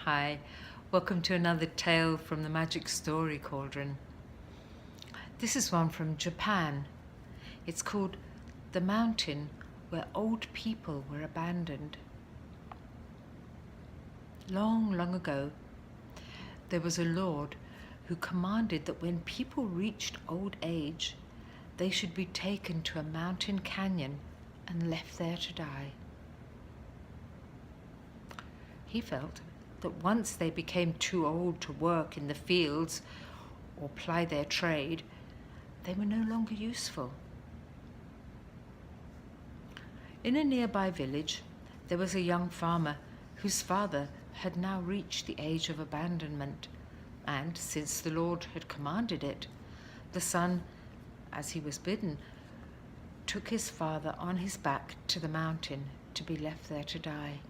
Hi, welcome to another tale from the Magic Story Cauldron. This is one from Japan. It's called The Mountain Where Old People Were Abandoned. Long, long ago, there was a lord who commanded that when people reached old age, they should be taken to a mountain canyon and left there to die. He felt that once they became too old to work in the fields or ply their trade, they were no longer useful. In a nearby village, there was a young farmer whose father had now reached the age of abandonment, and since the Lord had commanded it, the son, as he was bidden, took his father on his back to the mountain to be left there to die.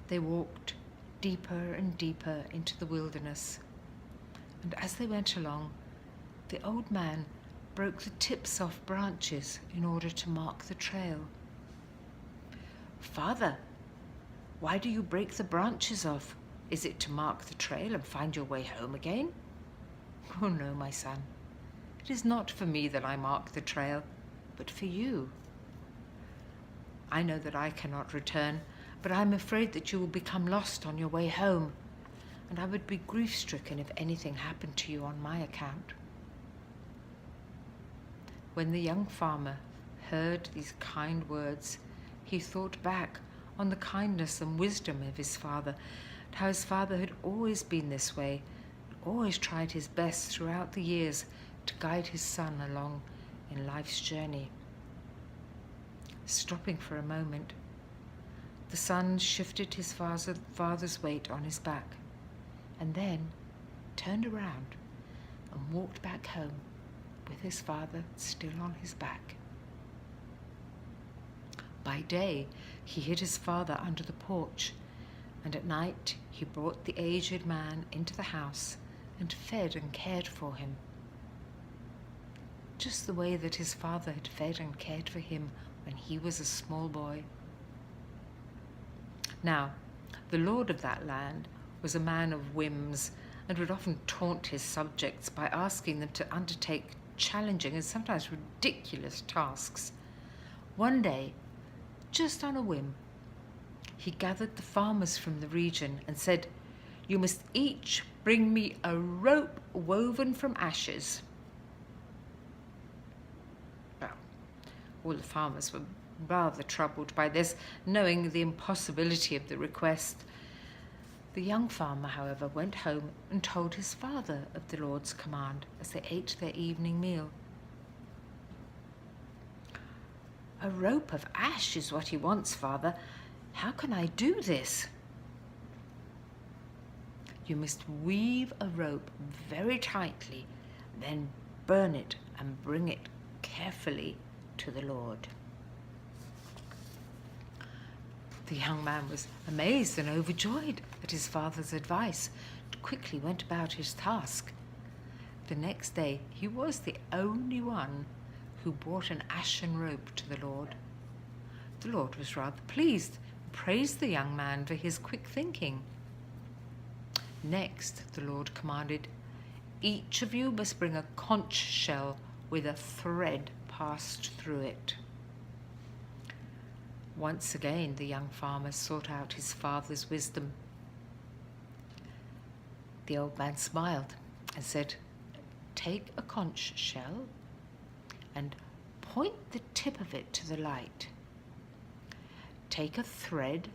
They walked deeper and deeper into the wilderness, and as they went along, the old man broke the tips off branches in order to mark the trail. "Father, why do you break the branches off? Is it to mark the trail and find your way home again?" "Oh no, my son. It is not for me that I mark the trail, but for you. I know that I cannot return, but I am afraid that you will become lost on your way home, and I would be grief-stricken if anything happened to you on my account." When the young farmer heard these kind words, he thought back on the kindness and wisdom of his father, and how his father had always been this way, always tried his best throughout the years to guide his son along in life's journey. Stopping for a moment, the son shifted his father's weight on his back, and then turned around and walked back home with his father still on his back. By day, he hid his father under the porch, and at night he brought the aged man into the house and fed and cared for him, just the way that his father had fed and cared for him when he was a small boy. Now, the lord of that land was a man of whims and would often taunt his subjects by asking them to undertake challenging and sometimes ridiculous tasks. One day, just on a whim, he gathered the farmers from the region and said, "You must each bring me a rope woven from ashes." Well, all the farmers were rather troubled by this, knowing the impossibility of the request. The young farmer, however, went home and told his father of the Lord's command as they ate their evening meal. "A rope of ash is what he wants, father. How can I do this?" "You must weave a rope very tightly, then burn it and bring it carefully to the Lord." The young man was amazed and overjoyed at his father's advice and quickly went about his task. The next day he was the only one who brought an ashen rope to the Lord. The Lord was rather pleased and praised the young man for his quick thinking. Next, the Lord commanded, "Each of you must bring a conch shell with a thread passed through it." Once again, the young farmer sought out his father's wisdom. The old man smiled and said, "Take a conch shell and point the tip of it to the light. Take a thread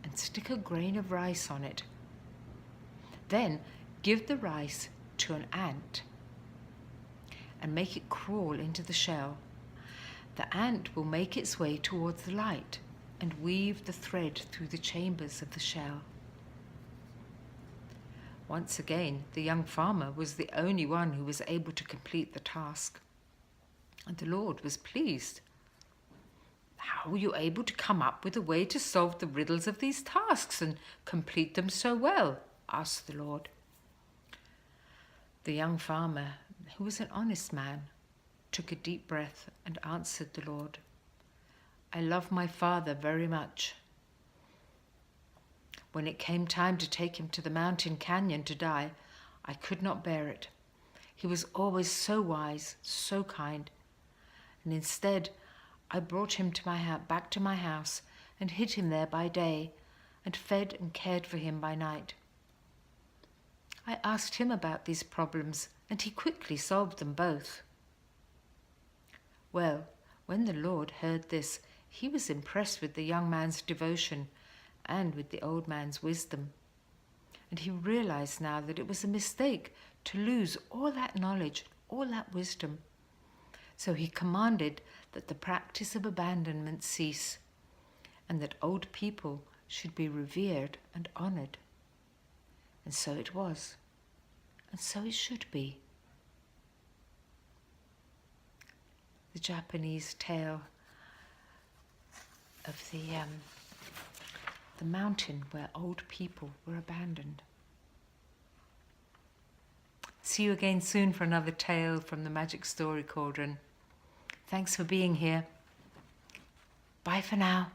and stick a grain of rice on it. Then give the rice to an ant and make it crawl into the shell. The ant will make its way towards the light and weave the thread through the chambers of the shell." Once again, the young farmer was the only one who was able to complete the task, and the Lord was pleased. "How were you able to come up with a way to solve the riddles of these tasks and complete them so well?" asked the Lord. The young farmer, who was an honest man, took a deep breath and answered the Lord, "I love my father very much. When it came time to take him to the mountain canyon to die, I could not bear it. He was always so wise, so kind. And instead, I brought him to back to my house and hid him there by day and fed and cared for him by night. I asked him about these problems, and he quickly solved them both. Well, when the Lord heard this, he was impressed with the young man's devotion and with the old man's wisdom. And he realized now that it was a mistake to lose all that knowledge, all that wisdom. So he commanded that the practice of abandonment cease, and that old people should be revered and honored. And so it was, and so it should be. The Japanese tale of the mountain where old people were abandoned. See you again soon for another tale from the Magic Story Cauldron. Thanks for being here. Bye for now.